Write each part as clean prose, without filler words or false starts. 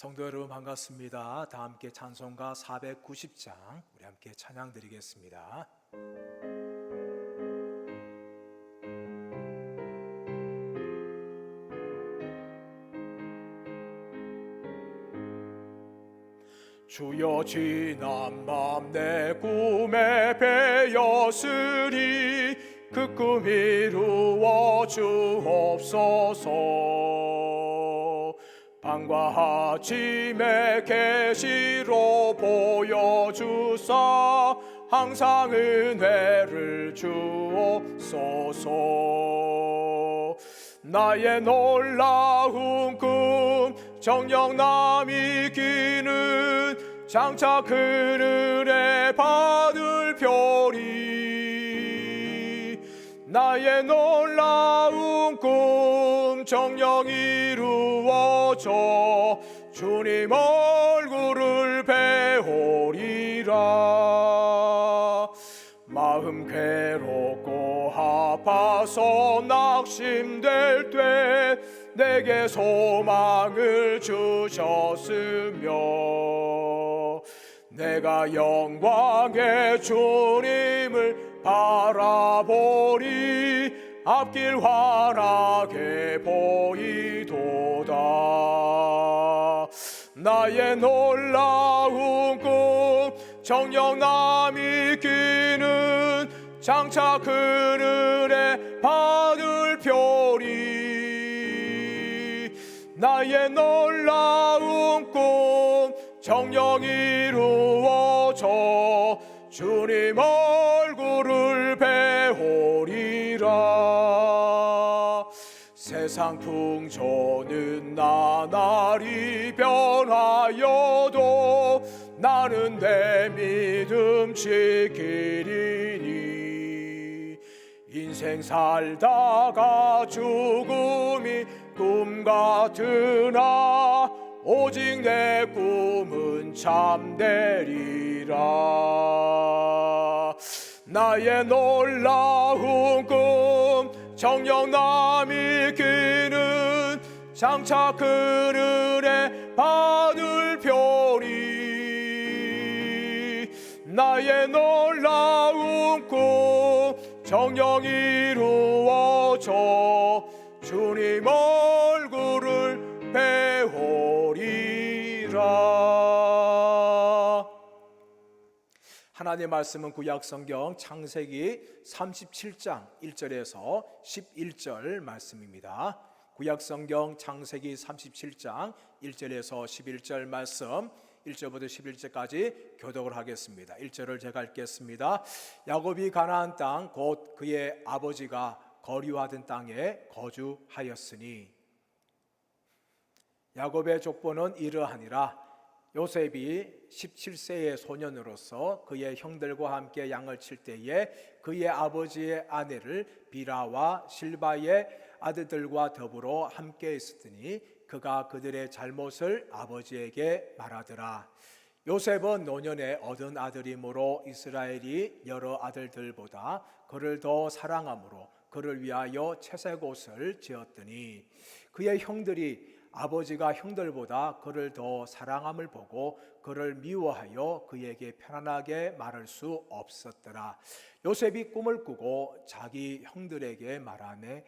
성도 여러분 반갑습니다. 다 함께 찬송가 490장 우리 함께 찬양 드리겠습니다. 주여 지난 밤 내 꿈에 배였으리 그 꿈 이루어 주옵소서. 밤과 아침에 계시로 보여주사 항상 은혜를 주옵소서. 나의 놀라운 꿈 정녕 남이 기는 장차 그늘에 받을 별이 나의 놀라운 꿈 정녕 이루어져 주님 얼굴을 배우리라. 마음 괴롭고 아파서 낙심될 때 내게 소망을 주셨으며 내가 영광의 주님을 바라보리 앞길 환하게 보이도다. 나의 놀라운 꿈 정녕 남이 기는 장차 그늘에 받을 별이 나의 놀라운 꿈 정녕 이루어져 주님 얼굴을 배우리라. 세상 풍조는 나날이 변하여도 나는 내 믿음 지키리니 인생 살다가 죽음이 꿈 같으나 오직 내 꿈은 참되리라. 나의 놀라운 꿈 정녕 남이 기는 장차 그늘에 받을 별이 나의 놀라운 꿈 정녕 이루어져 주님 얼굴을 배우리라. 하나님의 말씀은 구약성경 창세기 37장 1절에서 11절 말씀입니다. 구약성경 창세기 37장 1절에서 11절 말씀 1절부터 11절까지 교독을 하겠습니다. 1절을 제가 읽겠습니다. 야곱이 가나안 땅 곧 그의 아버지가 거류하던 땅에 거주하였으니 야곱의 족보는 이러하니라. 요셉이 17세의 소년으로서 그의 형들과 함께 양을 칠 때에 그의 아버지의 아내를 비라와 실바의 아들들과 더불어 함께 있었더니 그가 그들의 잘못을 아버지에게 말하더라. 요셉은 노년에 얻은 아들이므로 이스라엘이 여러 아들들보다 그를 더 사랑하므로 그를 위하여 채색 옷을 지었더니 그의 형들이 아버지가 형들보다 그를 더 사랑함을 보고 그를 미워하여 그에게 편안하게 말할 수 없었더라. 요셉이 꿈을 꾸고 자기 형들에게 말하매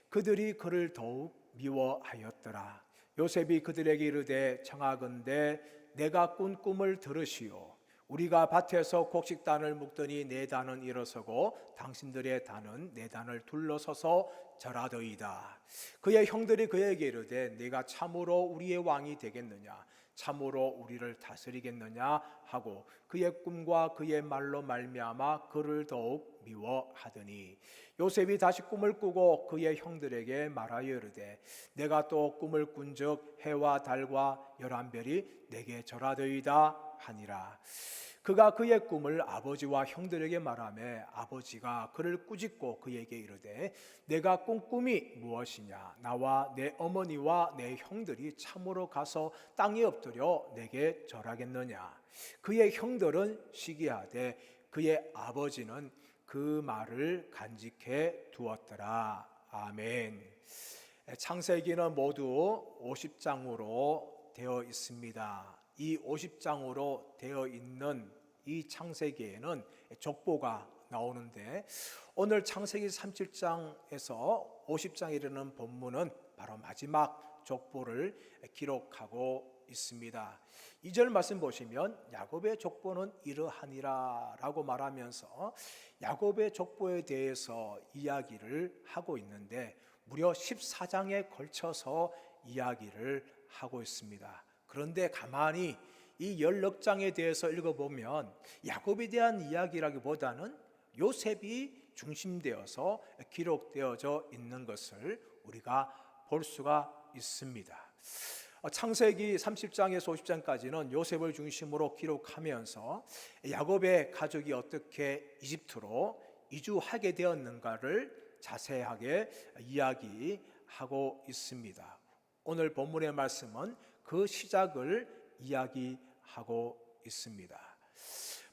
그들이 그를 더욱 미워하였더라. 요셉이 그들에게 이르되 청하건대 내가 꾼 꿈을 들으시오. 우리가 밭에서 곡식단을 묶더니 네 단은 일어서고 당신들의 단은 네 단을 둘러서서 절하더이다. 그의 형들이 그에게 이르되 네가 참으로 우리의 왕이 되겠느냐 참으로 우리를 다스리겠느냐 하고 그의 꿈과 그의 말로 말미암아 그를 더욱 미워하더니 요셉이 다시 꿈을 꾸고 그의 형들에게 말하여 이르되 내가 또 꿈을 꾼즉 해와 달과 11별이 내게 절하더이다 하니라. 그가 그의 꿈을 아버지와 형들에게 말하매 아버지가 그를 꾸짖고 그에게 이르되 내가 꾼 꿈이 무엇이냐 나와 내 어머니와 내 형들이 참으로 가서 땅에 엎드려 내게 절하겠느냐. 그의 형들은 시기하되 그의 아버지는 그 말을 간직해 두었더라. 아멘. 창세기는 모두 50장으로 되어 있습니다. 이 50장으로 되어 있는 이 창세기에는 족보가 나오는데, 오늘 창세기 37장에서 50장에 이르는 본문은 바로 마지막 족보를 기록하고 있습니다. 2절 말씀 보시면 야곱의 족보는 이러하니라 라고 말하면서 야곱의 족보에 대해서 이야기를 하고 있는데, 무려 14장에 걸쳐서 이야기를 하고 있습니다. 그런데 가만히 이 16장에 대해서 읽어보면 야곱에 대한 이야기라기보다는 요셉이 중심되어서 기록되어져 있는 것을 우리가 볼 수가 있습니다. 창세기 30장에서 50장까지는 요셉을 중심으로 기록하면서 야곱의 가족이 어떻게 이집트로 이주하게 되었는가를 자세하게 이야기하고 있습니다. 오늘 본문의 말씀은 그 시작을 이야기하고 있습니다.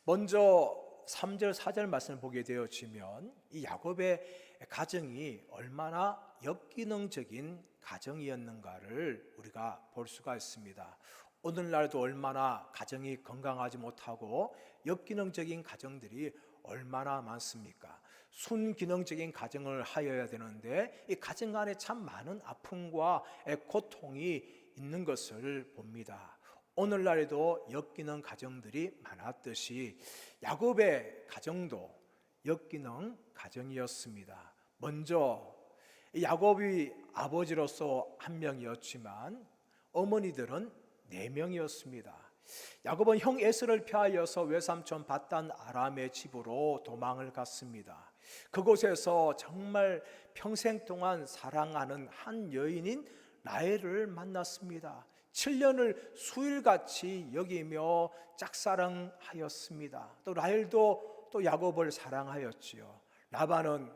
먼저 3절 4절 말씀을 보게 되어지면 이 야곱의 가정이 얼마나 역기능적인 가정이었는가를 우리가 볼 수가 있습니다. 오늘날도 얼마나 가정이 건강하지 못하고 역기능적인 가정들이 얼마나 많습니까? 순기능적인 가정을 하여야 되는데 이 가정 안에 참 많은 아픔과 고통이 있는 것을 봅니다. 오늘날에도 역기능 가정들이 많았듯이 야곱의 가정도 역기능 가정이었습니다. 먼저 야곱이 아버지로서 한 명이었지만 어머니들은 4명이었습니다. 야곱은 형 에서를 피하여서 외삼촌 밧단 아람의 집으로 도망을 갔습니다. 그곳에서 정말 평생 동안 사랑하는 한 여인인 라헬을 만났습니다. 7년을 수일같이 여기며 짝사랑하였습니다. 또 라헬도 또 야곱을 사랑하였지요. 라반은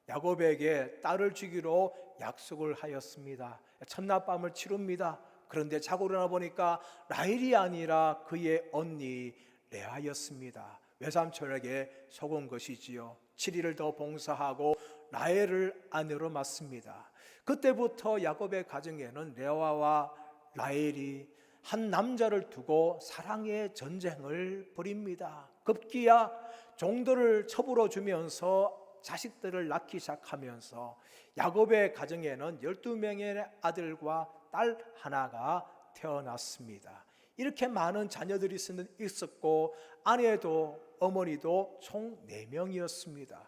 야곱에게 딸을 주기로 약속을 하였습니다. 첫날 밤을 치릅니다. 그런데 자고 일어나 보니까 라헬이 아니라 그의 언니 레아였습니다. 외삼촌에게 속은 것이지요. 7일을 더 봉사하고 라헬을 아내로 맞습니다. 그때부터 야곱의 가정에는 레아와 라헬이 한 남자를 두고 사랑의 전쟁을 벌입니다. 급기야 종들을 처불어 주면서 자식들을 낳기 시작하면서 야곱의 가정에는 12명의 아들과 딸 하나가 태어났습니다. 이렇게 많은 자녀들이 있었고 아내도 어머니도 총 4명이었습니다.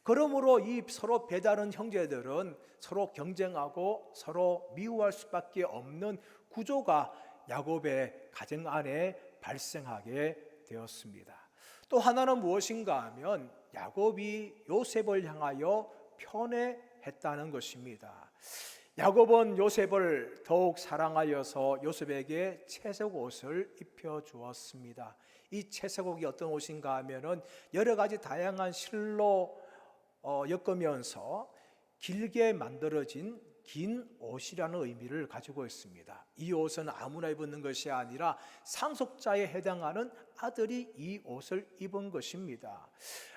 그러므로 이 서로 배다른 형제들은 서로 경쟁하고 서로 미워할 수밖에 없는 구조가 야곱의 가정 안에 발생하게 되었습니다. 또 하나는 무엇인가 하면 야곱이 요셉을 향하여 편애했다는 것입니다. 야곱은 요셉을 더욱 사랑하여서 요셉에게 채색 옷을 입혀 주었습니다. 이 채색옷이 어떤 옷인가 하면은 여러 가지 다양한 실로 엮으면서 길게 만들어진 긴 옷이라는 의미를 가지고 있습니다. 이 옷은 아무나 입는 것이 아니라 상속자에 해당하는 아들이 이 옷을 입은 것입니다.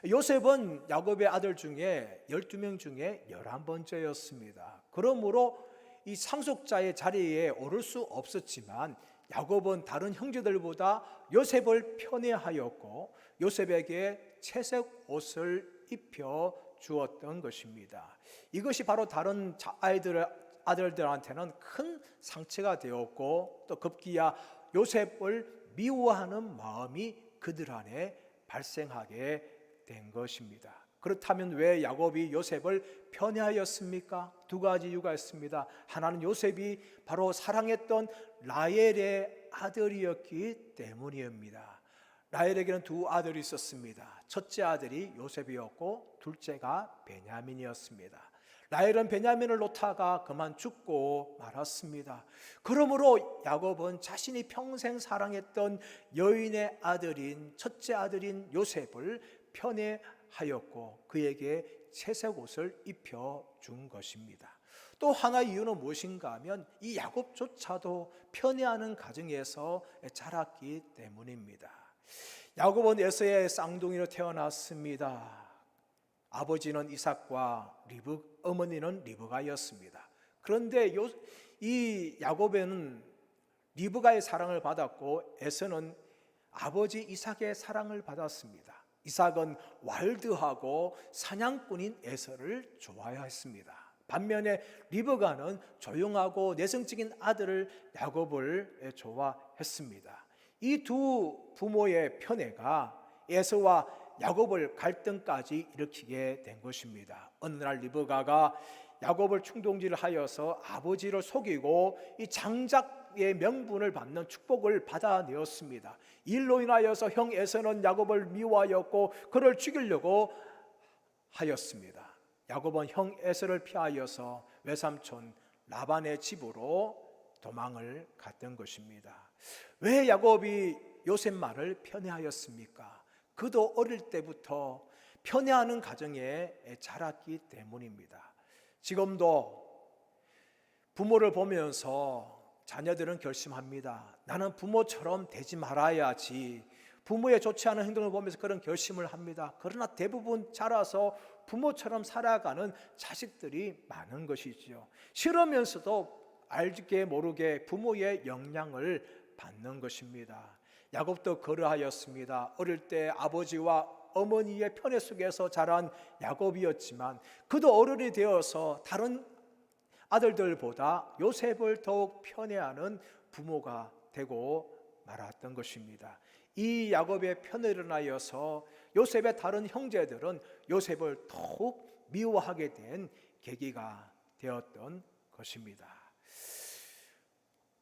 요셉은 야곱의 아들 중에 12명 중에 11번째였습니다. 그러므로 이 상속자의 자리에 오를 수 없었지만 야곱은 다른 형제들보다 요셉을 편애하였고 요셉에게 채색 옷을 입혀 주었던 것입니다. 이것이 바로 다른 아들들한테는 큰 상처가 되었고 또 급기야 요셉을 미워하는 마음이 그들 안에 발생하게 된 것입니다. 그렇다면 왜 야곱이 요셉을 편애하였습니까? 2가지 이유가 있습니다. 하나는 요셉이 바로 사랑했던 라헬의 아들이었기 때문입니다. 라헬에게는 2 아들이 있었습니다. 첫째 아들이 요셉이었고 둘째가 베냐민이었습니다. 라헬은 베냐민을 놓다가 그만 죽고 말았습니다. 그러므로 야곱은 자신이 평생 사랑했던 여인의 아들인 첫째 아들인 요셉을 편애하였고 그에게 채색 옷을 입혀 준 것입니다. 또 하나의 이유는 무엇인가 하면 이 야곱조차도 편애하는 가정에서 자랐기 때문입니다. 야곱은 에서의 쌍둥이로 태어났습니다. 아버지는 이삭과 어머니는 리브가였습니다. 그런데 이 야곱에는 리브가의 사랑을 받았고 에서는 아버지 이삭의 사랑을 받았습니다. 이삭은 와일드하고 사냥꾼인 에서를 좋아했습니다. 반면에 리브가는 조용하고 내성적인 아들을 야곱을 좋아했습니다. 이 두 부모의 편애가 에서와 야곱을 갈등까지 일으키게 된 것입니다. 어느 날 리브가가 야곱을 충동질하여서 아버지를 속이고 이 장작의 명분을 받는 축복을 받아내었습니다. 일로 인하여서 형 에서는 야곱을 미워하였고 그를 죽이려고 하였습니다. 야곱은 형 에서를 피하여서 외삼촌 라반의 집으로 도망을 갔던 것입니다. 왜 야곱이 요셉 말을 편애하였습니까? 그도 어릴 때부터 편애하는 가정에 자랐기 때문입니다. 지금도 부모를 보면서 자녀들은 결심합니다. 나는 부모처럼 되지 말아야지. 부모의 좋지 않은 행동을 보면서 그런 결심을 합니다. 그러나 대부분 자라서 부모처럼 살아가는 자식들이 많은 것이지요. 싫으면서도 알게 모르게 부모의 영향을 받는 것입니다. 야곱도 그러하였습니다. 어릴 때 아버지와 어머니의 편애 속에서 자란 야곱이었지만 그도 어른이 되어서 다른 아들들보다 요셉을 더욱 편애하는 부모가 되고 말았던 것입니다. 이 야곱의 편애를 인하여서 요셉의 다른 형제들은 요셉을 더욱 미워하게 된 계기가 되었던 것입니다.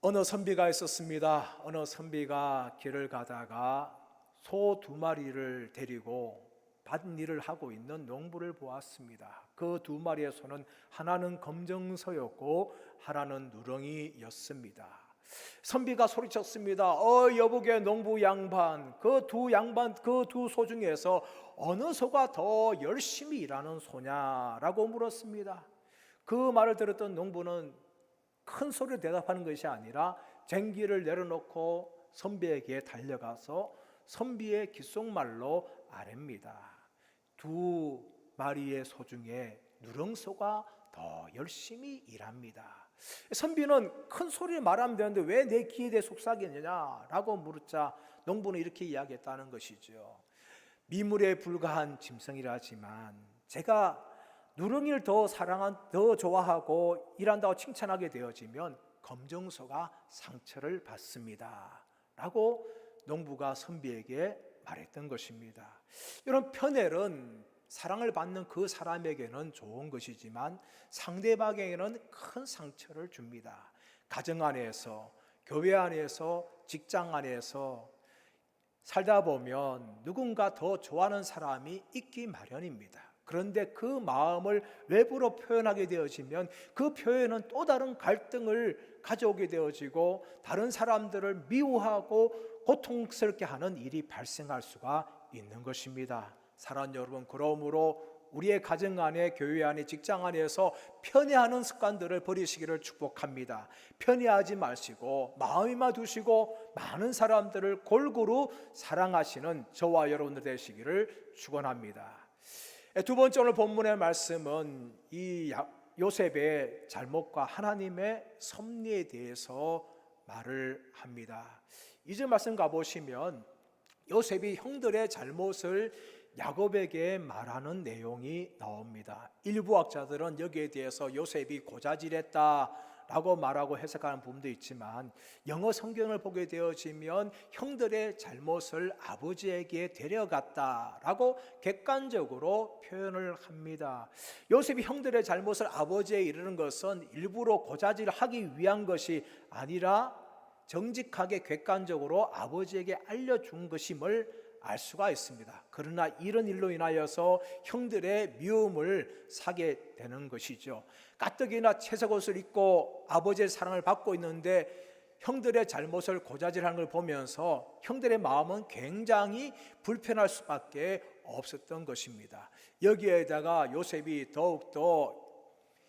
어느 선비가 있었습니다. 어느 선비가 길을 가다가 소 2마리를 데리고 밭일을 하고 있는 농부를 보았습니다. 그 2마리의 소는 하나는 검정소였고 하나는 누렁이였습니다. 선비가 소리쳤습니다. 여보게 농부 양반, 그 두 소 중에서 어느 소가 더 열심히 일하는 소냐라고 물었습니다. 그 말을 들었던 농부는 큰 소리로 대답하는 것이 아니라 쟁기를 내려놓고 선비에게 달려가서 선비의 귓속말로 아뢰입니다. 2마리의 소 중에 누렁소가 더 열심히 일합니다. 선비는 큰 소리를 말하면 되는데 왜 내 귀에 대해 속삭이느냐라고 물었자 농부는 이렇게 이야기했다는 것이죠. 미물에 불과한 짐승이라지만 제가 누렁이를 더 좋아하고 일한다고 칭찬하게 되어지면 검정소가 상처를 받습니다 라고 농부가 선비에게 말했던 것입니다. 이런 편애는 사랑을 받는 그 사람에게는 좋은 것이지만 상대방에게는 큰 상처를 줍니다. 가정 안에서, 교회 안에서, 직장 안에서 살다 보면 누군가 더 좋아하는 사람이 있기 마련입니다. 그런데 그 마음을 외부로 표현하게 되어지면 그 표현은 또 다른 갈등을 가져오게 되어지고 다른 사람들을 미워하고 고통스럽게 하는 일이 발생할 수가 있는 것입니다. 사랑하는 여러분, 그러므로 우리의 가정 안에, 교회 안에, 직장 안에서 편애하는 습관들을 버리시기를 축복합니다. 편애하지 마시고 마음에만 두시고 많은 사람들을 골고루 사랑하시는 저와 여러분들 되시기를 축원합니다. 두 번째 오늘 본문의 말씀은 이 요셉의 잘못과 하나님의 섭리에 대해서 말을 합니다. 이제 말씀 가보시면 요셉이 형들의 잘못을 야곱에게 말하는 내용이 나옵니다. 일부 학자들은 여기에 대해서 요셉이 고자질했다라고 말하고 해석하는 부분도 있지만 영어 성경을 보게 되어지면 형들의 잘못을 아버지에게 데려갔다라고 객관적으로 표현을 합니다. 요셉이 형들의 잘못을 아버지에게 이르는 것은 일부러 고자질하기 위한 것이 아니라 정직하게 객관적으로 아버지에게 알려준 것임을 알 수가 있습니다. 그러나 이런 일로 인하여서 형들의 미움을 사게 되는 것이죠. 가뜩이나 채색옷을 입고 아버지의 사랑을 받고 있는데 형들의 잘못을 고자질하는 걸 보면서 형들의 마음은 굉장히 불편할 수밖에 없었던 것입니다. 여기에다가 요셉이 더욱더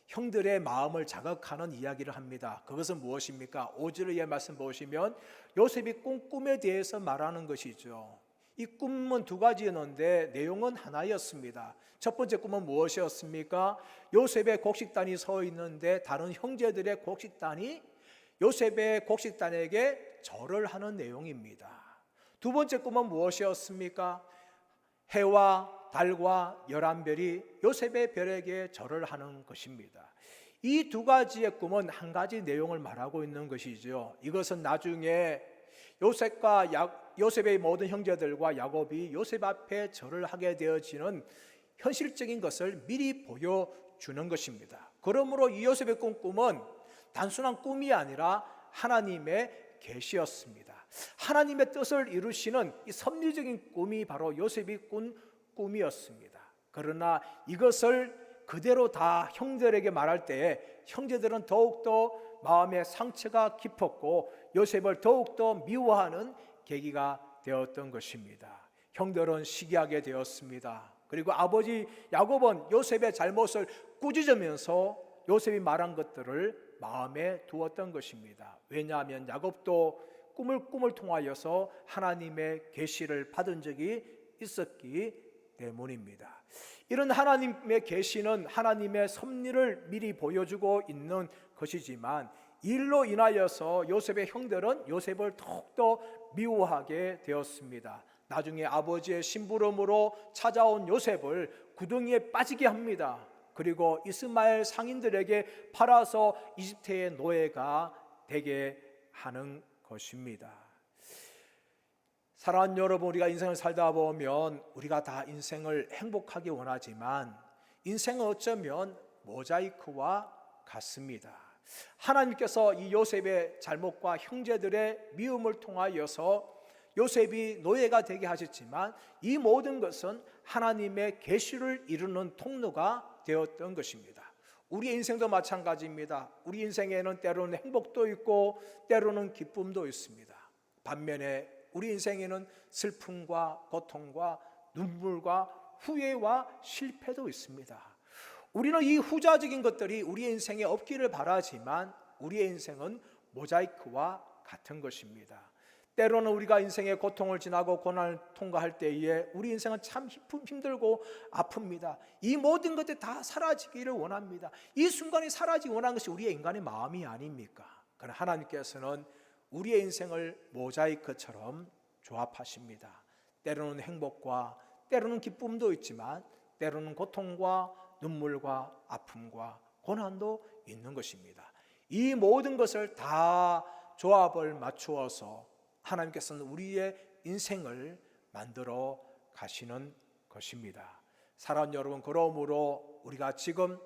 형들의 마음을 자극하는 이야기를 합니다. 그것은 무엇입니까? 5절의 말씀 보시면 요셉이 꿈에 대해서 말하는 것이죠. 이 꿈은 2가지였는데 내용은 하나였습니다. 첫 번째 꿈은 무엇이었습니까? 요셉의 곡식단이 서 있는데 다른 형제들의 곡식단이 요셉의 곡식단에게 절을 하는 내용입니다. 두 번째 꿈은 무엇이었습니까? 해와 달과 11별이 요셉의 별에게 절을 하는 것입니다. 이 두 가지의 꿈은 한 가지 내용을 말하고 있는 것이죠. 이것은 나중에 요셉의 모든 형제들과 야곱이 요셉 앞에 절을 하게 되어지는 현실적인 것을 미리 보여주는 것입니다. 그러므로 이 요셉의 꿈은 단순한 꿈이 아니라 하나님의 계시였습니다. 하나님의 뜻을 이루시는 이 섭리적인 꿈이 바로 요셉이 꾼 꿈이었습니다. 그러나 이것을 그대로 다 형들에게 말할 때에 형제들은 더욱더 마음의 상처가 깊었고 요셉을 더욱더 미워하는 계기가 되었던 것입니다. 형들은 시기하게 되었습니다. 그리고 아버지 야곱은 요셉의 잘못을 꾸짖으면서 요셉이 말한 것들을 마음에 두었던 것입니다. 왜냐하면 야곱도 꿈을 통하여서 하나님의 계시를 받은 적이 있었기 때문입니다. 이런 하나님의 계시는 하나님의 섭리를 미리 보여주고 있는 것이지만 일로 인하여서 요셉의 형들은 요셉을 더욱더 미워하게 되었습니다. 나중에 아버지의 심부름으로 찾아온 요셉을 구덩이에 빠지게 합니다. 그리고 이스마엘 상인들에게 팔아서 이집트의 노예가 되게 하는 것입니다. 사랑하는 여러분, 우리가 인생을 살다 보면 우리가 다 인생을 행복하게 원하지만 인생은 어쩌면 모자이크와 같습니다. 하나님께서 이 요셉의 잘못과 형제들의 미움을 통하여서 요셉이 노예가 되게 하셨지만 이 모든 것은 하나님의 계시를 이루는 통로가 되었던 것입니다. 우리의 인생도 마찬가지입니다. 우리 인생에는 때로는 행복도 있고 때로는 기쁨도 있습니다. 반면에 우리 인생에는 슬픔과 고통과 눈물과 후회와 실패도 있습니다. 우리는 이 후자적인 것들이 우리의 인생에 없기를 바라지만 우리의 인생은 모자이크와 같은 것입니다. 때로는 우리가 인생의 고통을 지나고 고난을 통과할 때에 우리 인생은 참 힘들고 아픕니다. 이 모든 것들이 다 사라지기를 원합니다. 이 순간이 사라지기 원하는 것이 우리의 인간의 마음이 아닙니까? 그러나 하나님께서는 우리의 인생을 모자이크처럼 조합하십니다. 때로는 행복과 때로는 기쁨도 있지만 때로는 고통과 눈물과 아픔과 고난도 있는 것입니다. 이 모든 것을 다 조합을 맞추어서 하나님께서는 우리의 인생을 만들어 가시는 것입니다. 사랑하는 여러분, 그러므로 우리가 지금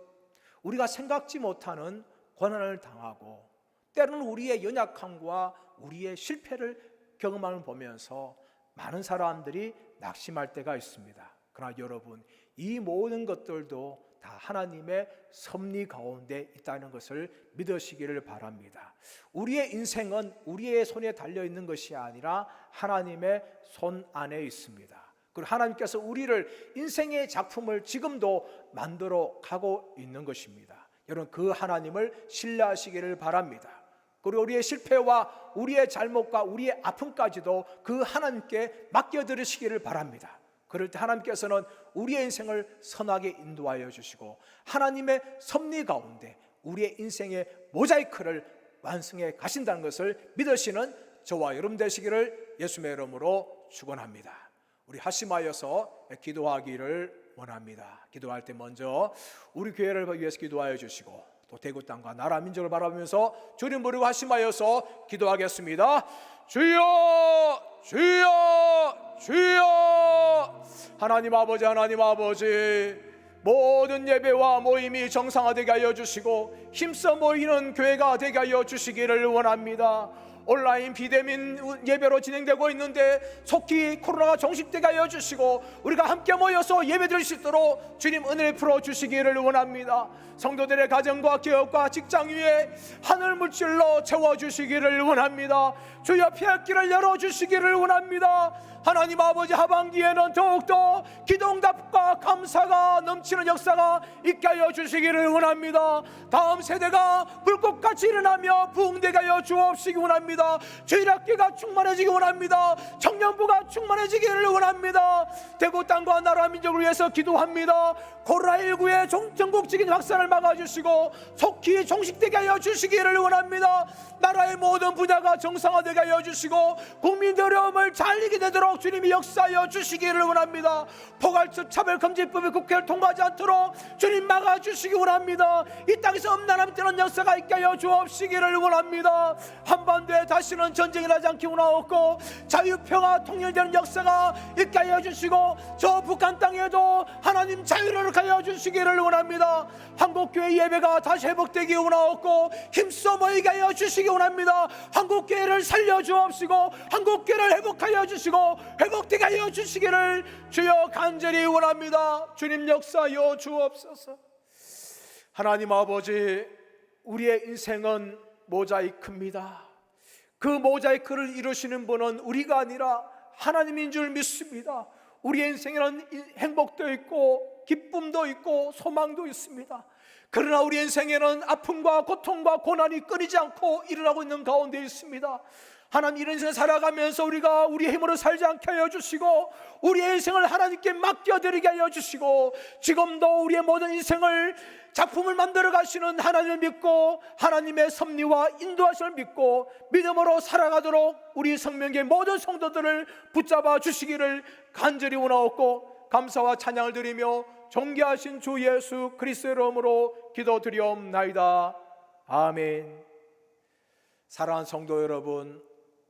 우리가 생각지 못하는 고난을 당하고 때로는 우리의 연약함과 우리의 실패를 경험하는 보면서 많은 사람들이 낙심할 때가 있습니다. 그러나 여러분, 이 모든 것들도 다 하나님의 섭리 가운데 있다는 것을 믿으시기를 바랍니다. 우리의 인생은 우리의 손에 달려있는 것이 아니라 하나님의 손 안에 있습니다. 그리고 하나님께서 우리를 인생의 작품을 지금도 만들어 가고 있는 것입니다. 여러분, 그 하나님을 신뢰하시기를 바랍니다. 그리고 우리의 실패와 우리의 잘못과 우리의 아픔까지도 그 하나님께 맡겨드리시기를 바랍니다. 그럴 때 하나님께서는 우리의 인생을 선하게 인도하여 주시고 하나님의 섭리 가운데 우리의 인생의 모자이크를 완성해 가신다는 것을 믿으시는 저와 여러분 되시기를 예수님의 이름으로 축원합니다. 우리 합심하여서 기도하기를 원합니다. 기도할 때 먼저 우리 교회를 위해서 기도하여 주시고 또 대구 땅과 나라 민족을 바라보면서 주님 부르고 합심하여서 기도하겠습니다. 주여 주여 주여. 하나님 아버지, 하나님 아버지, 모든 예배와 모임이 정상화되게 하여 주시고 힘써 모이는 교회가 되게 하여 주시기를 원합니다. 온라인 비대면 예배로 진행되고 있는데 속히 코로나가 종식되게 하여 주시고 우리가 함께 모여서 예배드릴 수 있도록 주님 은혜를 풀어주시기를 원합니다. 성도들의 가정과 기업과 직장 위에 하늘 물질로 채워주시기를 원합니다. 주여 피할 길을 열어주시기를 원합니다. 하나님 아버지, 하반기에는 더욱더 기도응답과 감사가 넘치는 역사가 있게 하여 주시기를 원합니다. 다음 세대가 불꽃같이 일어나며 부흥되게 하여 주옵시기 원합니다. 주일학교가 충만해지기 원합니다. 청년부가 충만해지기를 원합니다. 대구 땅과 나라 민족을 위해서 기도합니다. 코로나19의 전국적인 확산을 막아주시고 속히 종식되게 하여 주시기를 원합니다. 나라의 모든 분야가 정상화되게 하여 주시고 국민들의 어려움을 잘 이기게 되도록 주님이 역사하여 주시기를 원합니다. 포괄적 차별금지법이 국회를 통과하지 않도록 주님 막아주시기 원합니다. 이 땅에서 엄난함 뜨는 역사가 있게 하여 주옵시기를 원합니다. 한반도에 다시는 전쟁이 나지 않기 원하옵고 자유평화 통일되는 역사가 있게 하여 주시고 저 북한 땅에도 하나님 자유를 하여 주시기를 원합니다. 한국교회 예배가 다시 회복되기 원하옵고 힘써 모이게 하여 주시기 원합니다. 한국교회를 살려주옵시고 한국교회를 회복하여 주시고 회복되게 하여 주시기를 주여 간절히 원합니다. 주님 역사하여 주옵소서. 하나님 아버지, 우리의 인생은 모자이크입니다. 그 모자이크를 이루시는 분은 우리가 아니라 하나님인 줄 믿습니다. 우리의 인생에는 행복도 있고 기쁨도 있고 소망도 있습니다. 그러나 우리 인생에는 아픔과 고통과 고난이 끊이지 않고 일어나고 있는 가운데 있습니다. 하나님, 이런 인생을 살아가면서 우리가 우리의 힘으로 살지 않게 하여 주시고 우리의 인생을 하나님께 맡겨드리게 하여 주시고 지금도 우리의 모든 인생을 작품을 만들어 가시는 하나님을 믿고 하나님의 섭리와 인도하심을 믿고 믿음으로 살아가도록 우리 성명의 모든 성도들을 붙잡아 주시기를 간절히 원하옵고 감사와 찬양을 드리며 존귀하신 주 예수 그리스도의 이름으로 기도드리옵나이다. 아멘. 사랑하는 성도 여러분,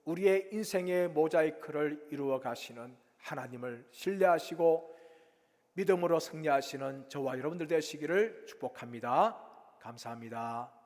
우리의 인생의 모자이크를 이루어 가시는 하나님을 신뢰하시고 믿음으로 승리하시는 저와 여러분들 되시기를 축복합니다. 감사합니다.